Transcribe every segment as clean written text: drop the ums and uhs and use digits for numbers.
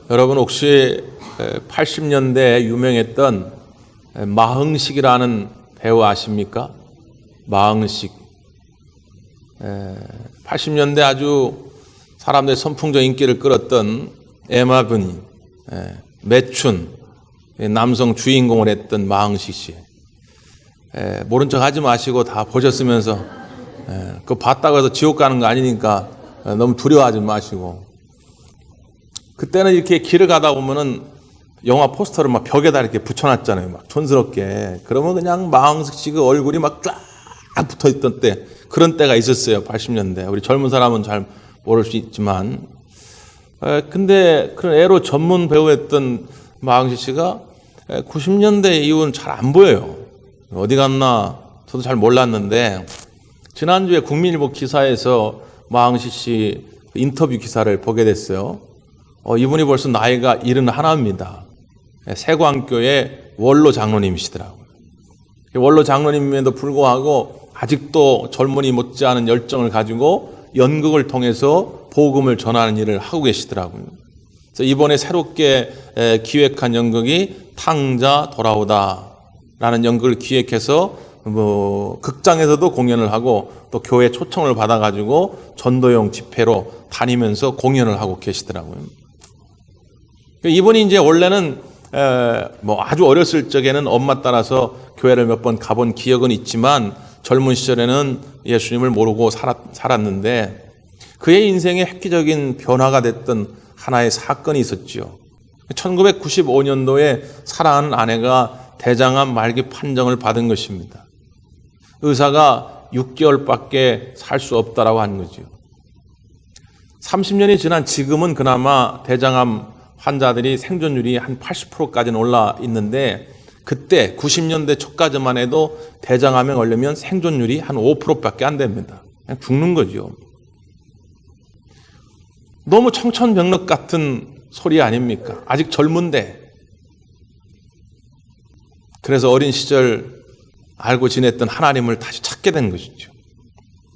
여러분 혹시 80년대에 유명했던 마흥식이라는 배우 아십니까? 마흥식. 80년대 아주 사람들의 선풍적 인기를 끌었던 에마 브니, 매춘, 남성 주인공을 했던 마흥식 씨. 모른 척 하지 마시고 다 보셨으면서 그거 봤다고 해서 지옥 가는 거 아니니까 너무 두려워하지 마시고. 그때는 이렇게 길을 가다 보면은 영화 포스터를 막 벽에다 이렇게 붙여놨잖아요. 막 촌스럽게. 그러면 그냥 마흥식 씨 그 얼굴이 막 쫙 붙어있던 때, 그런 때가 있었어요. 80년대. 우리 젊은 사람은 잘 모를 수 있지만. 근데 그런 애로 전문 배우였던 마흥식 씨가 90년대 이후는 잘 안 보여요. 어디 갔나 저도 잘 몰랐는데, 지난주에 국민일보 기사에서 마흥식 씨 인터뷰 기사를 보게 됐어요. 이분이 벌써 나이가 71입니다. 세광교의 원로 장로님이시더라고요. 원로 장로님임에도 불구하고 아직도 젊은이 못지않은 열정을 가지고 연극을 통해서 복음을 전하는 일을 하고 계시더라고요. 그래서 이번에 새롭게 기획한 연극이 탕자 돌아오다 라는 연극을 기획해서 극장에서도 공연을 하고 또 교회 초청을 받아가지고 전도용 집회로 다니면서 공연을 하고 계시더라고요. 이분이 이제 원래는 아주 어렸을 적에는 엄마 따라서 교회를 몇 번 가본 기억은 있지만 젊은 시절에는 예수님을 모르고 살았는데, 그의 인생에 획기적인 변화가 됐던 하나의 사건이 있었죠. 1995년도에 사랑하는 아내가 대장암 말기 판정을 받은 것입니다. 의사가 6개월밖에 살 수 없다라고 한 거죠. 30년이 지난 지금은 그나마 대장암 환자들이 생존율이 한 80%까지는 올라 있는데, 그때 90년대 초까지만 해도 대장암에 걸리면 생존율이 한 5%밖에 안 됩니다. 그냥 죽는 거죠. 너무 청천벽력 같은 소리 아닙니까? 아직 젊은데. 그래서 어린 시절 알고 지냈던 하나님을 다시 찾게 된 것이죠.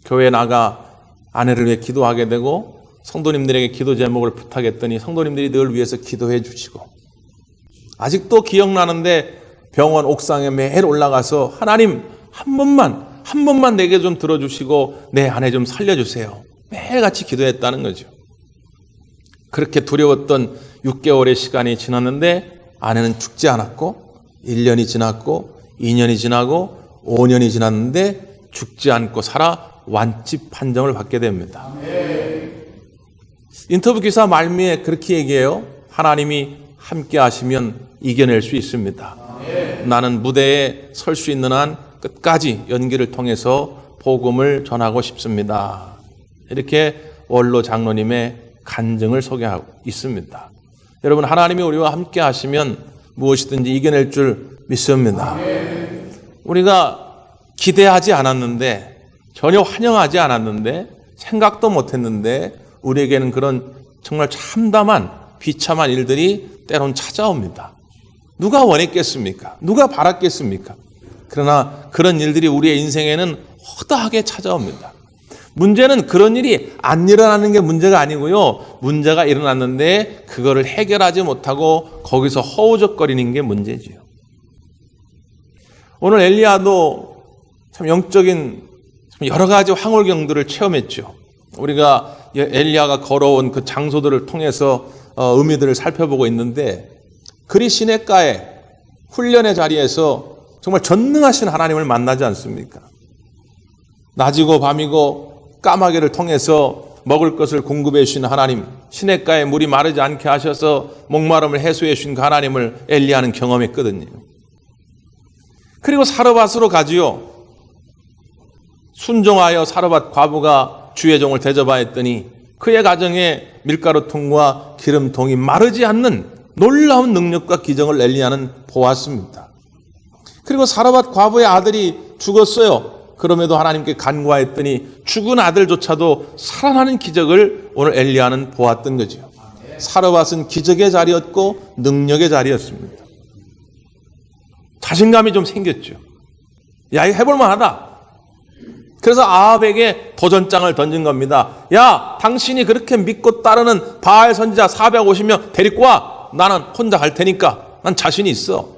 교회에 나가 아내를 위해 기도하게 되고 성도님들에게 기도 제목을 부탁했더니 성도님들이 늘 위해서 기도해 주시고, 아직도 기억나는데 병원 옥상에 매일 올라가서 하나님 한 번만 내게 좀 들어주시고 내 아내 좀 살려주세요. 매일같이 기도했다는 거죠. 그렇게 두려웠던 6개월의 시간이 지났는데 아내는 죽지 않았고, 1년이 지났고 2년이 지나고 5년이 지났는데 죽지 않고 살아 완치 판정을 받게 됩니다. 인터뷰 기사 말미에 그렇게 얘기해요. 하나님이 함께 하시면 이겨낼 수 있습니다. 나는 무대에 설 수 있는 한 끝까지 연기를 통해서 복음을 전하고 싶습니다. 이렇게 원로 장로님의 간증을 소개하고 있습니다. 여러분, 하나님이 우리와 함께 하시면 무엇이든지 이겨낼 줄 믿습니다. 우리가 기대하지 않았는데, 전혀 환영하지 않았는데, 생각도 못했는데 우리에게는 그런 정말 참담한 비참한 일들이 때론 찾아옵니다. 누가 원했겠습니까? 누가 바랐겠습니까? 그러나 그런 일들이 우리의 인생에는 허다하게 찾아옵니다. 문제는 그런 일이 안 일어나는 게 문제가 아니고요. 문제가 일어났는데 그거를 해결하지 못하고 거기서 허우적거리는 게 문제지요. 오늘 엘리야도 참 영적인 여러 가지 황홀경들을 체험했죠. 우리가 엘리야가 걸어온 그 장소들을 통해서 의미들을 살펴보고 있는데, 그리 시냇가에 훈련의 자리에서 정말 전능하신 하나님을 만나지 않습니까? 낮이고 밤이고 까마귀를 통해서 먹을 것을 공급해 주신 하나님, 시냇가에 물이 마르지 않게 하셔서 목마름을 해소해 주신 그 하나님을 엘리야는 경험했거든요. 그리고 사르밧으로 가지요. 순종하여 사르밧 과부가 주의 종을 대접하였더니 그의 가정에 밀가루통과 기름통이 마르지 않는 놀라운 능력과 기적을 엘리야는 보았습니다. 그리고 사르밧 과부의 아들이 죽었어요. 그럼에도 하나님께 간구하였더니 죽은 아들조차도 살아나는 기적을 오늘 엘리야는 보았던 거죠. 사르밧은 기적의 자리였고 능력의 자리였습니다. 자신감이 좀 생겼죠. 야, 이거 해볼 만하다. 그래서 아합에게 도전장을 던진 겁니다. 야, 당신이 그렇게 믿고 따르는 바알 선지자 450명 데리고 와. 나는 혼자 갈 테니까. 난 자신이 있어.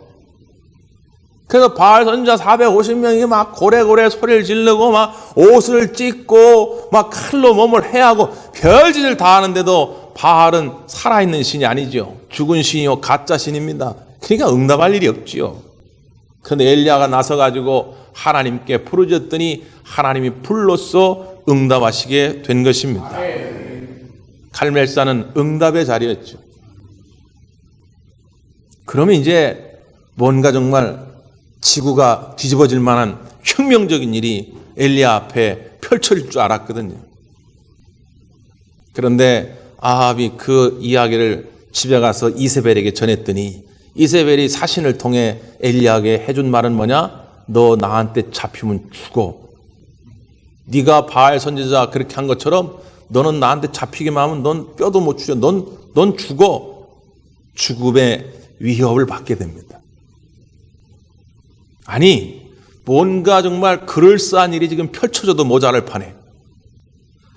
그래서 바알 선지자 450명이 막 고래고래 소리를 지르고 막 옷을 찢고 막 칼로 몸을 해하고 별짓을 다 하는데도 바알은 살아있는 신이 아니죠. 죽은 신이요 가짜 신입니다. 그러니까 응답할 일이 없지요. 그런데 엘리야가 나서가지고 하나님께 부르짖었더니 하나님이 불로써 응답하시게 된 것입니다. 갈멜산은 응답의 자리였죠. 그러면 이제 뭔가 정말 지구가 뒤집어질 만한 혁명적인 일이 엘리야 앞에 펼쳐질 줄 알았거든요. 그런데 아합이 그 이야기를 집에 가서 이세벨에게 전했더니 이세벨이 사신을 통해 엘리야에게 해준 말은 뭐냐? 너 나한테 잡히면 죽어. 네가 바알 선지자 그렇게 한 것처럼 너는 나한테 잡히기만 하면 넌 뼈도 못 추려. 넌 죽어. 죽음의 위협을 받게 됩니다. 아니, 뭔가 정말 그럴싸한 일이 지금 펼쳐져도 모자랄 판에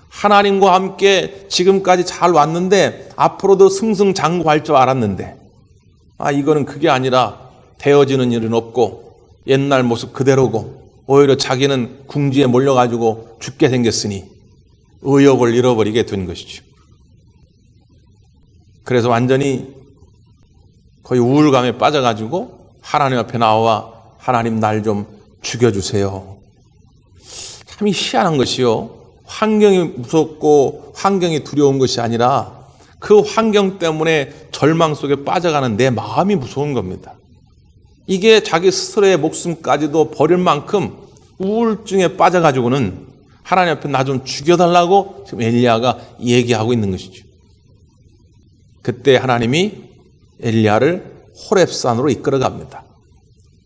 하나님과 함께 지금까지 잘 왔는데 앞으로도 승승장구할 줄 알았는데 이거는 그게 아니라 되어지는 일은 없고 옛날 모습 그대로고 오히려 자기는 궁지에 몰려가지고 죽게 생겼으니 의욕을 잃어버리게 된 것이죠. 그래서 완전히 거의 우울감에 빠져가지고 하나님 앞에 나와 하나님 날 좀 죽여주세요. 참 희한한 것이요. 환경이 무섭고 환경이 두려운 것이 아니라 그 환경 때문에 절망 속에 빠져가는 내 마음이 무서운 겁니다. 이게 자기 스스로의 목숨까지도 버릴 만큼 우울증에 빠져가지고는 하나님 앞에 나 좀 죽여달라고 지금 엘리야가 얘기하고 있는 것이죠. 그때 하나님이 엘리야를 호렙산으로 이끌어갑니다.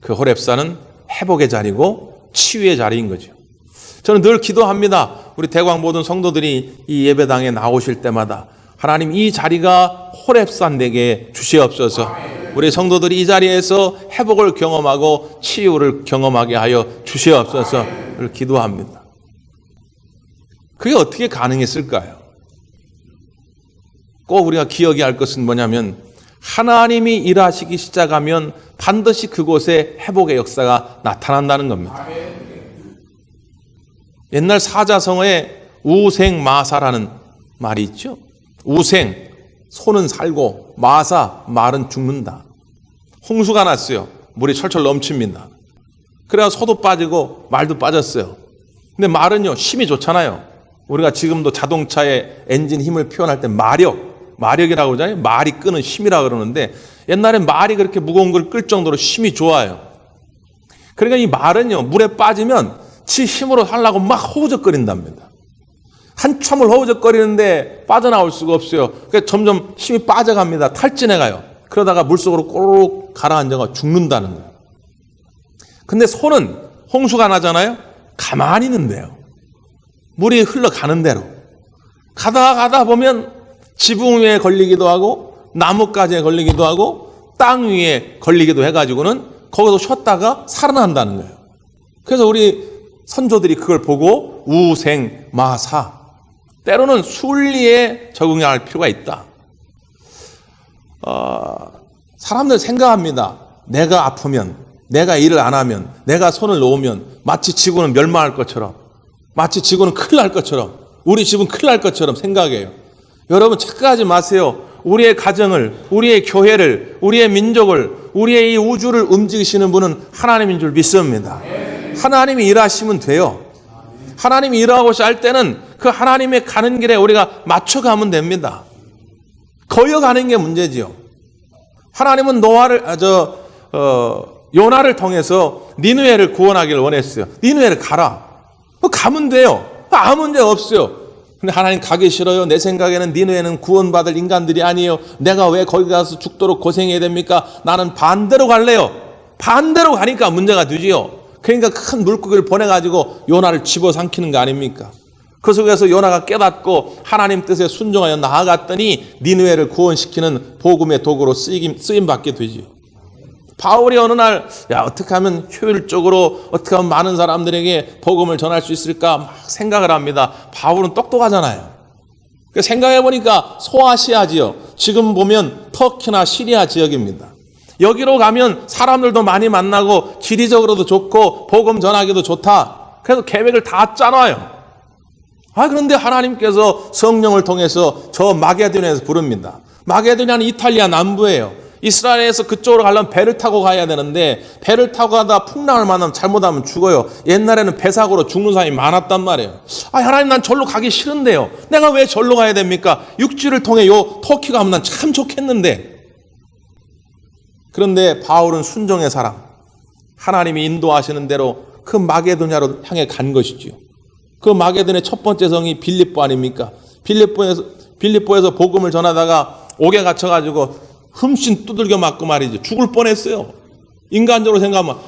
그 호렙산은 회복의 자리고 치유의 자리인 거죠. 저는 늘 기도합니다. 우리 대광 모든 성도들이 이 예배당에 나오실 때마다 하나님 이 자리가 호렙산 되게 주시옵소서. 우리 성도들이 이 자리에서 회복을 경험하고 치유를 경험하게 하여 주시옵소서. 를 기도합니다. 그게 어떻게 가능했을까요? 꼭 우리가 기억해야 할 것은 뭐냐면 하나님이 일하시기 시작하면 반드시 그곳에 회복의 역사가 나타난다는 겁니다. 옛날 사자성어에 우생마사라는 말이 있죠. 우생, 소는 살고 마사, 말은 죽는다. 홍수가 났어요. 물이 철철 넘칩니다. 그래야 소도 빠지고 말도 빠졌어요. 근데 말은요 힘이 좋잖아요. 우리가 지금도 자동차의 엔진 힘을 표현할 때 마력이라고 그러잖아요. 말이 끄는 힘이라고 그러는데 옛날에 말이 그렇게 무거운 걸 끌 정도로 힘이 좋아요. 그러니까 이 말은요 물에 빠지면 지 힘으로 하려고 막 허우적거린답니다. 한참을 허우적거리는데 빠져나올 수가 없어요. 그러니까 점점 힘이 빠져갑니다. 탈진해가요. 그러다가 물속으로 꼬르륵 가라앉아가 죽는다는 거예요. 근데 소는 홍수가 나잖아요. 가만히 있는데요. 물이 흘러가는 대로 가다 보면 지붕 위에 걸리기도 하고 나뭇가지에 걸리기도 하고 땅 위에 걸리기도 해가지고는 거기서 쉬었다가 살아난다는 거예요. 그래서 우리 선조들이 그걸 보고 우생마사, 때로는 순리에 적응할 필요가 있다. 사람들 생각합니다. 내가 아프면, 내가 일을 안 하면, 내가 손을 놓으면 마치 지구는 멸망할 것처럼, 마치 지구는 큰일 날 것처럼, 우리 집은 큰일 날 것처럼 생각해요. 여러분 착각하지 마세요. 우리의 가정을, 우리의 교회를, 우리의 민족을, 우리의 이 우주를 움직이시는 분은 하나님인 줄 믿습니다. 하나님이 일하시면 돼요. 하나님이 일하고 할 때는 그 하나님의 가는 길에 우리가 맞춰가면 됩니다. 거여가는 게 문제지요. 하나님은 요나를 통해서 니느웨를 구원하기를 원했어요. 니느웨를 가라. 가면 돼요. 아무 문제 없어요. 근데 하나님 가기 싫어요. 내 생각에는 니느웨는 구원받을 인간들이 아니에요. 내가 왜 거기 가서 죽도록 고생해야 됩니까? 나는 반대로 갈래요. 반대로 가니까 문제가 되지요. 그러니까 큰 물고기를 보내가지고 요나를 집어삼키는 거 아닙니까? 그 속에서 요나가 깨닫고 하나님 뜻에 순종하여 나아갔더니 니느웨를 구원시키는 복음의 도구로 쓰임받게 되지요. 바울이 어느 날 어떻게 하면 효율적으로 어떻게 하면 많은 사람들에게 복음을 전할 수 있을까 막 생각을 합니다. 바울은 똑똑하잖아요. 생각해 보니까 소아시아 지역, 지금 보면 터키나 시리아 지역입니다. 여기로 가면 사람들도 많이 만나고 지리적으로도 좋고 복음 전하기도 좋다. 그래서 계획을 다 짜놔요. 그런데 하나님께서 성령을 통해서 저 마게도냐에서 부릅니다. 마게도냐는 이탈리아 남부예요. 이스라엘에서 그쪽으로 가려면 배를 타고 가야 되는데 배를 타고 가다 풍랑을 만나면 잘못하면 죽어요. 옛날에는 배 사고로 죽는 사람이 많았단 말이에요. 하나님, 난 절로 가기 싫은데요. 내가 왜 절로 가야 됩니까? 육지를 통해 요 터키 가면 난 참 좋겠는데. 그런데 바울은 순종의 사람, 하나님이 인도하시는 대로 그 마게도냐로 향해 간 것이지요. 그 마게도냐의 첫 번째 성이 빌립보 아닙니까? 빌립보에서 복음을 전하다가 옥에 갇혀가지고 흠씬 두들겨 맞고 말이죠. 죽을 뻔했어요. 인간적으로 생각하면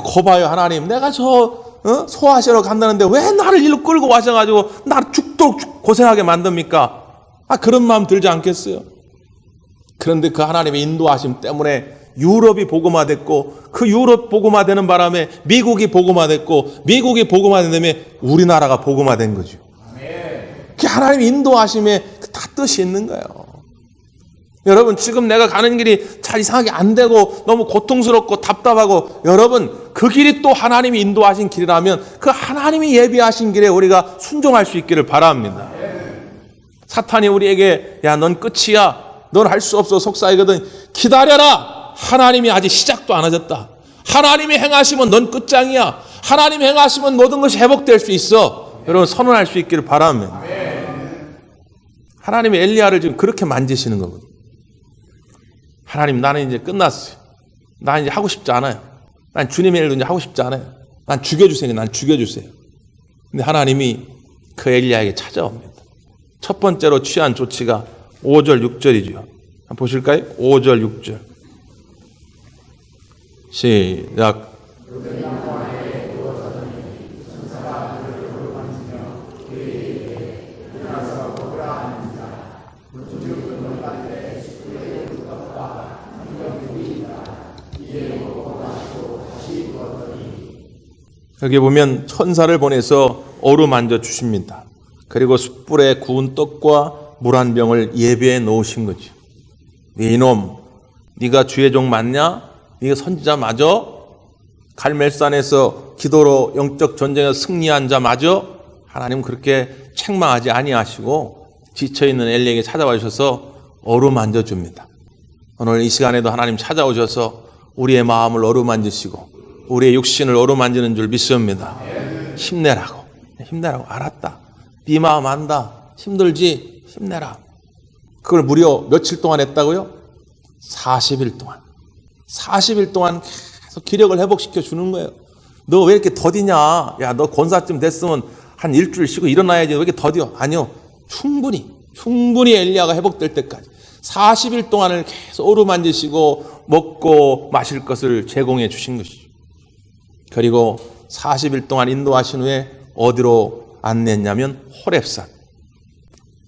거봐요 하나님, 내가 소아시아로 간다는데 왜 나를 일로 끌고 와셔가지고 나를 죽도록 고생하게 만듭니까? 그런 마음 들지 않겠어요? 그런데 그 하나님의 인도하심 때문에 유럽이 복음화됐고, 그 유럽 복음화되는 바람에 미국이 복음화됐고, 미국이 복음화된 다음에 우리나라가 복음화된 거죠. 그 하나님의 인도하심에 다 뜻이 있는 거예요. 여러분, 지금 내가 가는 길이 잘 이상하게 안 되고 너무 고통스럽고 답답하고, 여러분 그 길이 또 하나님이 인도하신 길이라면 그 하나님이 예비하신 길에 우리가 순종할 수 있기를 바랍니다. 사탄이 우리에게 넌 끝이야, 넌 할 수 없어 속삭이거든. 기다려라. 하나님이 아직 시작도 안 하셨다. 하나님이 행하시면 넌 끝장이야. 하나님이 행하시면 모든 것이 회복될 수 있어. 여러분, 선언할 수 있기를 바랍니다. 하나님이 엘리야를 지금 그렇게 만지시는 거거든요. 하나님, 나는 이제 끝났어요. 나 이제 하고 싶지 않아요. 난 주님의 일도 이제 하고 싶지 않아요. 난 죽여주세요. 난 죽여주세요. 근데 하나님이 그 엘리야에게 찾아옵니다. 첫 번째로 취한 조치가 5절 6절이죠. 한번 보실까요? 5절 6절 시작. 여기 보면 천사를 보내서 어루만져 주십니다. 그리고 숯불에 구운 떡과 물 한 병을 예배해 놓으신 거죠. 이놈, 네가 주의 종 맞냐? 네가 선지자 맞아? 갈멜산에서 기도로 영적 전쟁에서 승리한 자 맞아? 하나님 그렇게 책망하지 아니하시고 지쳐있는 엘리에게 찾아와 주셔서 어루만져 줍니다. 오늘 이 시간에도 하나님 찾아오셔서 우리의 마음을 어루만지시고 우리의 육신을 어루만지는 줄 믿습니다. 힘내라고. 알았다. 네 마음 안다. 힘들지? 힘내라. 그걸 무려 며칠 동안 했다고요? 40일 동안. 40일 동안 계속 기력을 회복시켜 주는 거예요. 너 왜 이렇게 더디냐? 야, 너 권사쯤 됐으면 한 일주일 쉬고 일어나야지. 왜 이렇게 더디어? 아니요. 충분히 엘리야가 회복될 때까지 40일 동안을 계속 어루만지시고 먹고 마실 것을 제공해 주신 것이죠. 그리고 40일 동안 인도하신 후에 어디로 안내했냐면 호렙산.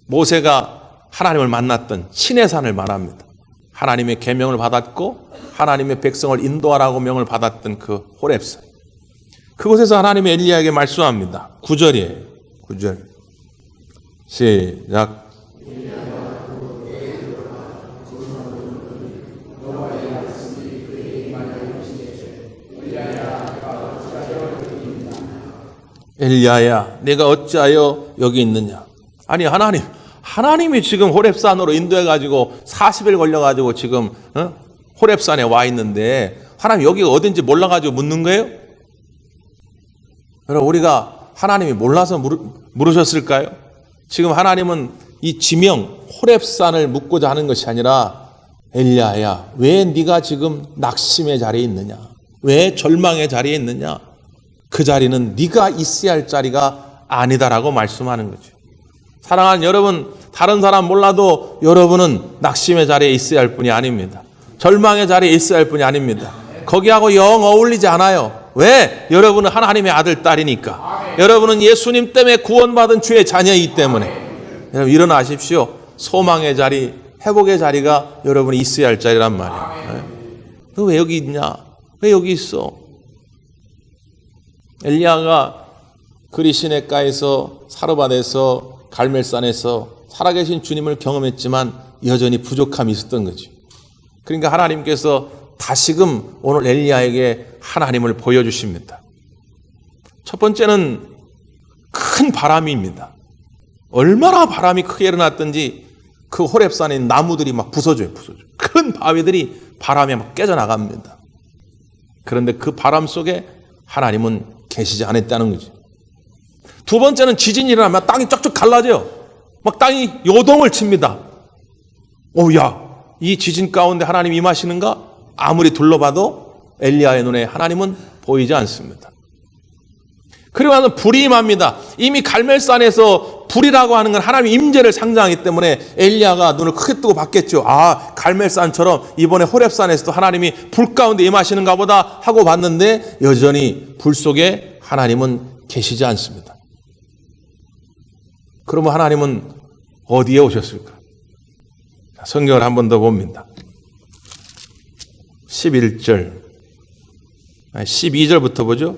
모세가 하나님을 만났던 시내산을 말합니다. 하나님의 계명을 받았고 하나님의 백성을 인도하라고 명을 받았던 그 호렙산. 그곳에서 하나님이 엘리야에게 말씀합니다. 9절이에요. 9절 시작. 엘리야야, 내가 어찌하여 여기 있느냐? 아니, 하나님이 지금 호렙산으로 인도해가지고 40일 걸려가지고 지금 호렙산에 와 있는데 하나님 여기가 어딘지 몰라가지고 묻는 거예요? 여러분, 우리가 하나님이 몰라서 물으셨을까요? 지금 하나님은 이 지명 호렙산을 묻고자 하는 것이 아니라 엘리야야, 왜 네가 지금 낙심의 자리에 있느냐? 왜 절망의 자리에 있느냐? 그 자리는 네가 있어야 할 자리가 아니다라고 말씀하는 거죠. 사랑하는 여러분, 다른 사람 몰라도 여러분은 낙심의 자리에 있어야 할 뿐이 아닙니다. 절망의 자리에 있어야 할 뿐이 아닙니다. 거기하고 영 어울리지 않아요. 왜? 여러분은 하나님의 아들, 딸이니까. 여러분은 예수님 때문에 구원받은 주의 자녀이기 때문에. 여러분, 일어나십시오. 소망의 자리, 회복의 자리가 여러분이 있어야 할 자리란 말이에요. 너 왜 여기 있냐? 왜 여기 있어? 엘리야가 그리시네가에서 사르밧에서 갈멜산에서 살아계신 주님을 경험했지만 여전히 부족함이 있었던 거죠. 그러니까 하나님께서 다시금 오늘 엘리야에게 하나님을 보여주십니다. 첫 번째는 큰 바람입니다. 얼마나 바람이 크게 일어났든지 그 호렙산에 있는 나무들이 막 부서져요. 큰 바위들이 바람에 막 깨져나갑니다. 그런데 그 바람 속에 하나님은 계시지 않았다는 거죠. 두 번째는 지진이 일어나면 땅이 쫙쫙 갈라져요. 막 땅이 요동을 칩니다. 야, 이 지진 가운데 하나님 임하시는가? 아무리 둘러봐도 엘리야의 눈에 하나님은 보이지 않습니다. 그리고 나서 불이 임합니다. 이미 갈멜산에서 불이라고 하는 건 하나님의 임재를 상징하기 때문에 엘리야가 눈을 크게 뜨고 봤겠죠. 갈멜산처럼 이번에 호렙산에서도 하나님이 불 가운데 임하시는가 보다 하고 봤는데 여전히 불 속에 하나님은 계시지 않습니다. 그러면 하나님은 어디에 오셨을까? 성경을 한 번 더 봅니다. 11절, 12절부터 보죠.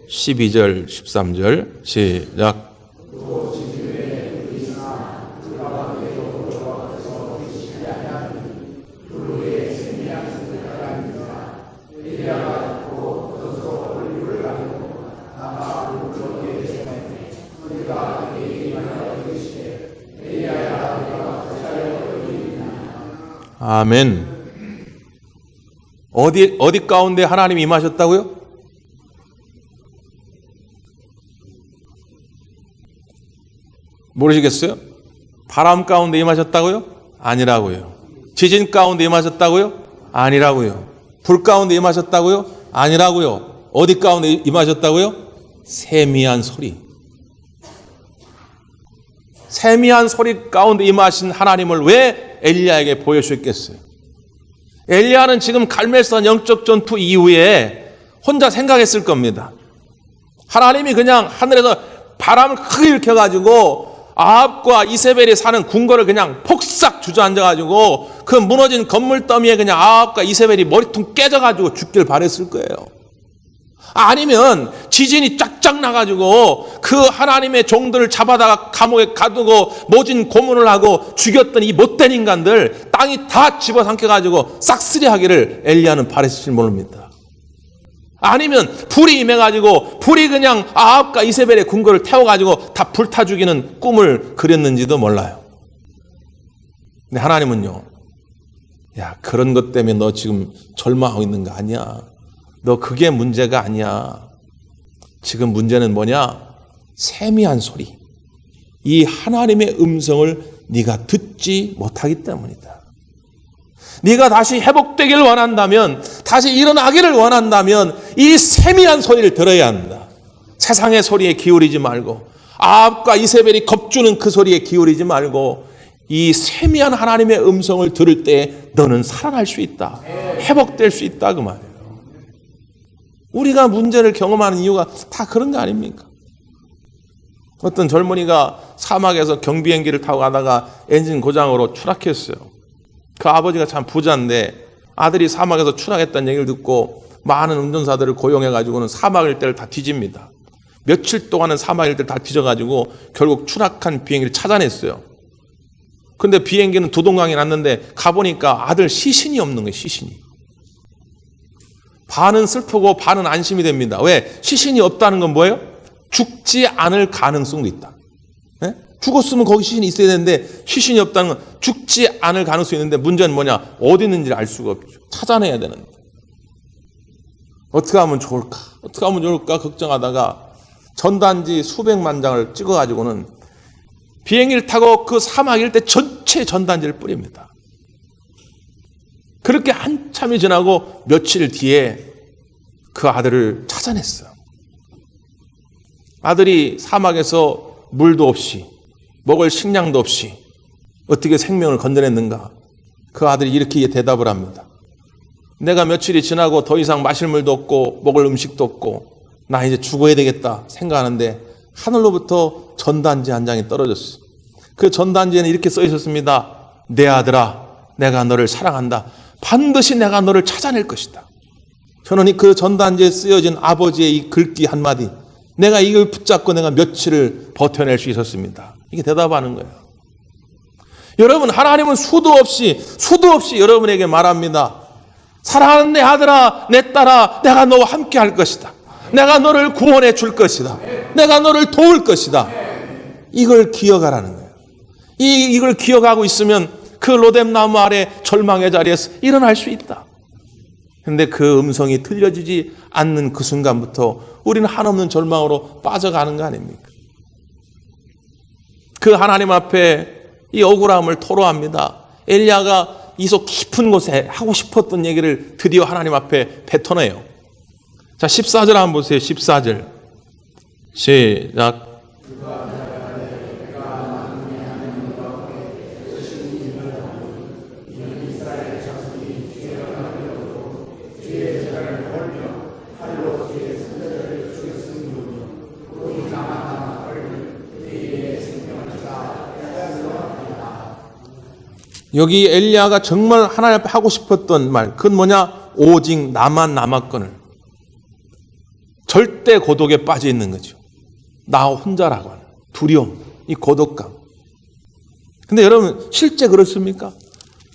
12절, 13절 시작. 아멘. 어디 가운데 하나님이 임하셨다고요? 모르시겠어요? 바람 가운데 임하셨다고요? 아니라고요. 지진 가운데 임하셨다고요? 아니라고요. 불 가운데 임하셨다고요? 아니라고요. 어디 가운데 임하셨다고요? 세미한 소리. 세미한 소리 가운데 임하신 하나님을 왜 엘리야에게 보여주셨겠어요? 엘리야는 지금 갈멜산 영적 전투 이후에 혼자 생각했을 겁니다. 하나님이 그냥 하늘에서 바람을 크게 일으켜가지고 아합과 이세벨이 사는 궁궐을 그냥 폭삭 주저앉아가지고 그 무너진 건물 더미에 그냥 아합과 이세벨이 머리통 깨져가지고 죽길 바랬을 거예요. 아니면 지진이 쫙쫙 나가지고 그 하나님의 종들을 잡아다가 감옥에 가두고 모진 고문을 하고 죽였던 이 못된 인간들 땅이 다 집어삼켜가지고 싹쓸이하기를 엘리야는 바랬을지 모릅니다. 아니면 불이 임해가지고 불이 그냥 아합과 이세벨의 궁궐을 태워가지고 다 불타 죽이는 꿈을 그렸는지도 몰라요. 근데 하나님은요, 야, 그런 것 때문에 너 지금 절망하고 있는 거 아니야. 너 그게 문제가 아니야. 지금 문제는 뭐냐? 세미한 소리. 이 하나님의 음성을 네가 듣지 못하기 때문이다. 네가 다시 회복되기를 원한다면, 다시 일어나기를 원한다면 이 세미한 소리를 들어야 한다. 세상의 소리에 기울이지 말고, 아합과 이세벨이 겁주는 그 소리에 기울이지 말고 이 세미한 하나님의 음성을 들을 때 너는 살아날 수 있다. 회복될 수 있다 그 말이에요. 우리가 문제를 경험하는 이유가 다 그런 거 아닙니까? 어떤 젊은이가 사막에서 경비행기를 타고 가다가 엔진 고장으로 추락했어요. 그 아버지가 참 부자인데 아들이 사막에서 추락했다는 얘기를 듣고 많은 운전사들을 고용해가지고는 사막 일대를 다 뒤집니다. 며칠 동안은 사막 일대를 다 뒤져가지고 결국 추락한 비행기를 찾아냈어요. 근데 비행기는 두동강이 났는데 가보니까 아들 시신이 없는 거예요. 시신이. 반은 슬프고 반은 안심이 됩니다. 왜? 시신이 없다는 건 뭐예요? 죽지 않을 가능성도 있다. 네? 죽었으면 거기 시신이 있어야 되는데 시신이 없다는 건 죽지 않을 가능성이 있는데 문제는 뭐냐? 어디 있는지를 알 수가 없죠. 찾아내야 되는데. 어떻게 하면 좋을까? 어떻게 하면 좋을까? 걱정하다가 전단지 수백만 장을 찍어가지고는 비행기를 타고 그 사막 일대 전체 전단지를 뿌립니다. 그렇게 한참이 지나고 며칠 뒤에 그 아들을 찾아냈어요. 아들이 사막에서 물도 없이 먹을 식량도 없이 어떻게 생명을 건져냈는가? 그 아들이 이렇게 대답을 합니다. 내가 며칠이 지나고 더 이상 마실 물도 없고 먹을 음식도 없고 나 이제 죽어야 되겠다 생각하는데 하늘로부터 전단지 한 장이 떨어졌어. 그 전단지에는 이렇게 써 있었습니다. 내 아들아, 내가 너를 사랑한다. 반드시 내가 너를 찾아낼 것이다. 저는 그 전단지에 쓰여진 아버지의 이 글귀 한마디, 내가 이걸 붙잡고 내가 며칠을 버텨낼 수 있었습니다. 이게 대답하는 거예요. 여러분, 하나님은 수도 없이 여러분에게 말합니다. 사랑하는 내 아들아, 내 딸아, 내가 너와 함께 할 것이다. 내가 너를 구원해 줄 것이다. 내가 너를 도울 것이다. 이걸 기억하라는 거예요. 이걸 기억하고 있으면 그 로뎀나무 아래 절망의 자리에서 일어날 수 있다. 그런데 그 음성이 들려지지 않는 그 순간부터 우리는 한없는 절망으로 빠져가는 거 아닙니까? 그 하나님 앞에 이 억울함을 토로합니다. 엘리야가 이 속 깊은 곳에 하고 싶었던 얘기를 드디어 하나님 앞에 뱉어내요. 자, 14절 한번 보세요. 14절 시작. 여기 엘리야가 정말 하나님 앞에 하고 싶었던 말, 그건 뭐냐? 오직 나만 남았거늘. 절대 고독에 빠져 있는 거죠. 나 혼자라고 하는 두려움, 이 고독감. 근데 여러분, 실제 그렇습니까?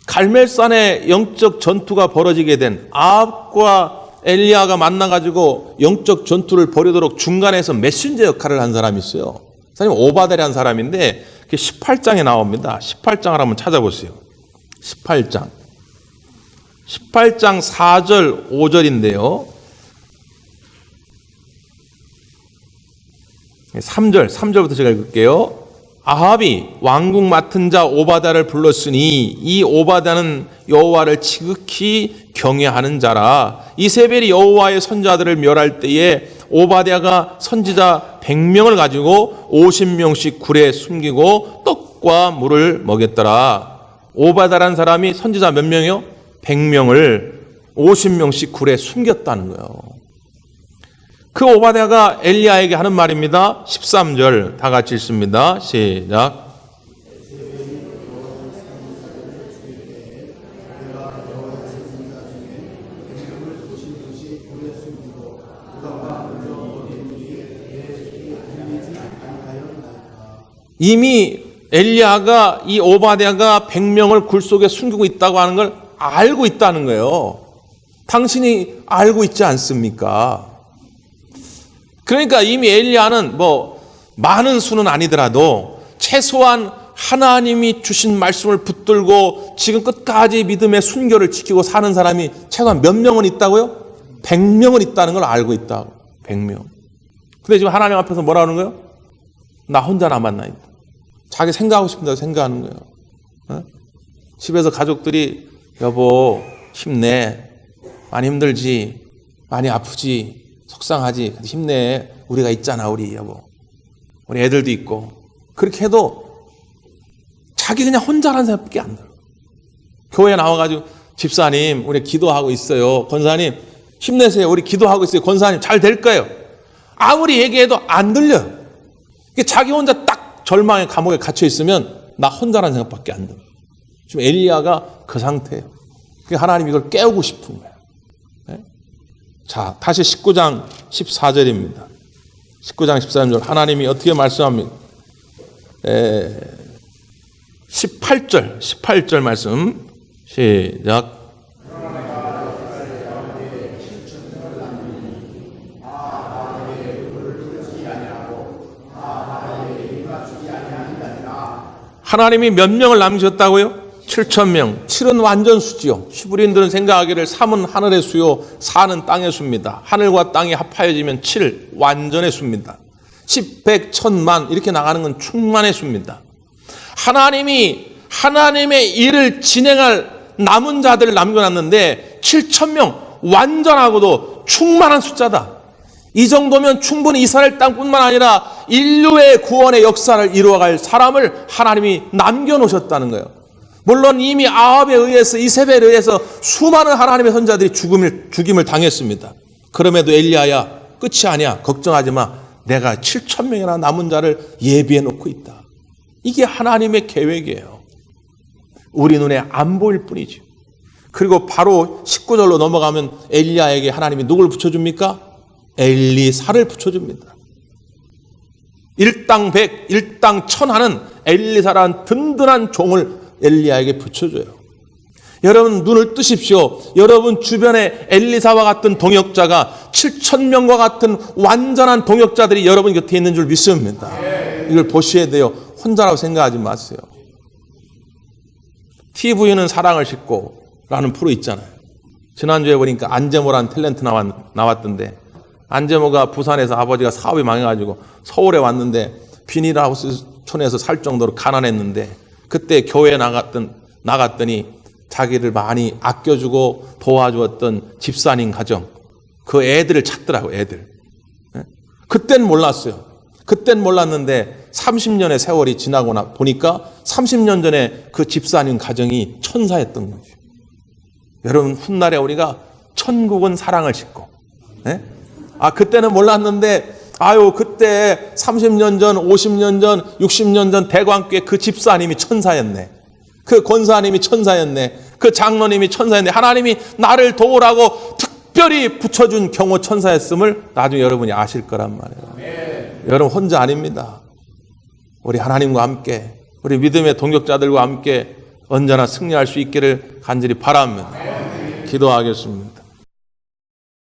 갈멜산에 영적 전투가 벌어지게 된 아합과 엘리야가 만나가지고 영적 전투를 벌이도록 중간에서 메신저 역할을 한 사람이 있어요. 사장님 오바데라는 사람인데 18장에 나옵니다. 18장을 한번 찾아보세요. 18장 4절 5절인데요. 3절부터 제가 읽을게요. 아합이 왕궁 맡은 자 오바다를 불렀으니 이 오바다는 여호와를 지극히 경외하는 자라. 이세벨이 여호와의 선자들을 멸할 때에 오바댜가 선지자 100명을 가지고 50명씩 굴에 숨기고 떡과 물을 먹였더라. 오바다라는 사람이 선지자 몇 명이요? 100명을 50명씩 굴에 숨겼다는 거예요. 그 오바댜가 엘리야에게 하는 말입니다. 13절 다 같이 읽습니다. 시작. 이미 엘리야가 이 오바댜가 100명을 굴 속에 숨기고 있다고 하는 걸 알고 있다는 거예요. 당신이 알고 있지 않습니까? 그러니까 이미 엘리야는 많은 수는 아니더라도 최소한 하나님이 주신 말씀을 붙들고 지금 끝까지 믿음의 순결을 지키고 사는 사람이 최소한 몇 명은 있다고요? 100명은 있다는 걸 알고 있다고. 100명. 근데 지금 하나님 앞에서 뭐라 하는 거예요? 나 혼자 남았나 있다. 자기 생각하고 싶다고 생각하는 거예요. 어? 집에서 가족들이 여보 힘내, 많이 힘들지, 많이 아프지, 속상하지, 힘내, 우리가 있잖아 우리 여보, 우리 애들도 있고. 그렇게 해도 자기 그냥 혼자라는 생각밖에 안 들어. 교회에 나와가지고 집사님 우리 기도하고 있어요, 권사님 힘내세요, 우리 기도하고 있어요, 권사님 잘 될 거예요. 아무리 얘기해도 안 들려. 자기 혼자 딱 절망의 감옥에 갇혀 있으면 나 혼자라는 생각밖에 안 들어. 지금 엘리야가 그 상태예요. 하나님 이걸 깨우고 싶은 거예요. 네? 자, 다시 19장 14절입니다. 19장 14절 하나님이 어떻게 말씀합니까? 18절 말씀 시작. 하나님이 몇 명을 남기셨다고요? 7,000명. 7은 완전 수지요. 히브리인들은 생각하기를 3은 하늘의 수요, 4는 땅의 수입니다. 하늘과 땅이 합하여지면 7, 완전의 수입니다. 10, 100, 1000만 이렇게 나가는 건 충만의 수입니다. 하나님이 하나님의 일을 진행할 남은 자들을 남겨놨는데 7,000명, 완전하고도 충만한 숫자다. 이 정도면 충분히 이스라엘 땅뿐만 아니라 인류의 구원의 역사를 이루어갈 사람을 하나님이 남겨놓으셨다는 거예요. 물론 이미 아합에 의해서, 이세벨에 의해서 수많은 하나님의 선자들이 죽임을 당했습니다. 그럼에도 엘리야야 끝이 아니야, 걱정하지 마, 내가 7,000명이나 남은 자를 예비해 놓고 있다. 이게 하나님의 계획이에요. 우리 눈에 안 보일 뿐이죠. 그리고 바로 19절로 넘어가면 엘리야에게 하나님이 누굴 붙여줍니까? 엘리사를 붙여줍니다. 일당 100, 일당 1000 하는 엘리사라는 든든한 종을 엘리야에게 붙여줘요. 여러분 눈을 뜨십시오. 여러분 주변에 엘리사와 같은 동역자가 7,000명과 같은 완전한 동역자들이 여러분 곁에 있는 줄 믿습니다. 이걸 보셔야 돼요. 혼자라고 생각하지 마세요. TV는 사랑을 싣고 라는 프로 있잖아요. 지난주에 보니까 안재모라는 탤런트 나왔던데, 안재모가 부산에서 아버지가 사업이 망해가지고 서울에 왔는데 비닐하우스 촌에서 살 정도로 가난했는데, 그때 교회에 나갔더니 자기를 많이 아껴주고 도와주었던 집사님 가정, 그 애들을 찾더라고. 애들. 그땐 몰랐어요. 그땐 몰랐는데 30년의 세월이 지나고 보니까 30년 전에 그 집사님 가정이 천사였던 거죠. 여러분 훗날에 우리가 천국은 사랑을 싣고, 그때는 몰랐는데 그때 30년 전, 50년 전, 60년 전 대관교회 그 집사님이 천사였네. 그 권사님이 천사였네. 그 장로님이 천사였네. 하나님이 나를 도우라고 특별히 붙여준 경호 천사였음을 나중에 여러분이 아실 거란 말이에요. 여러분 혼자 아닙니다. 우리 하나님과 함께, 우리 믿음의 동역자들과 함께 언제나 승리할 수 있기를 간절히 바랍니다. 기도하겠습니다.